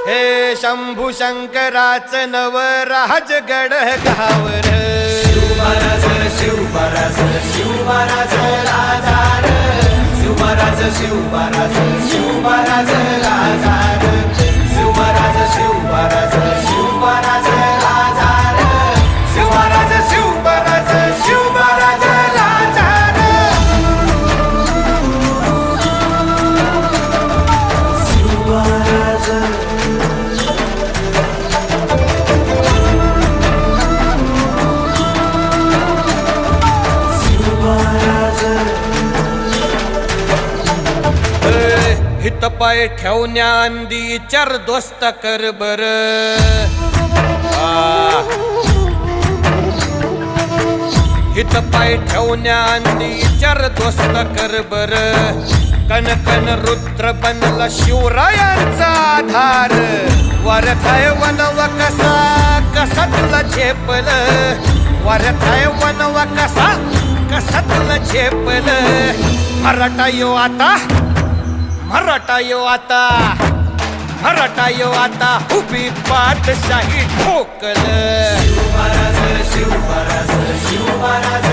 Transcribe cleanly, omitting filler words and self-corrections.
हे शंभू शंकराचं नवराज गड गावर शिवमहाराज शिवमहाराज शिवमहाराज राजार शिवमहाराज शिवमहाराज शिवमहाराज राजार शिवमहाराज शिवमहाराज शिवमहाराज राजार शिवमहाराज शिवमहाराज शिवमहाराज राजार शिवमहाराज हित पाय ठेवण्या अंदी चार दोस्त कर बर हित पाय ठेवण्या अंदी चार दोस्त कर बर कन कन रुद्र बनला शिवरायांचा आधार वरथाय वनव कसा कसा तुला झेपल वरथाय वनव कसा कसा तुला झेपल मराठा यो आता मराठा यो आता मराठा यो आता उभी पाठशाही ठोकल शिवमहाराज शिवमहाराज शिवमहाराज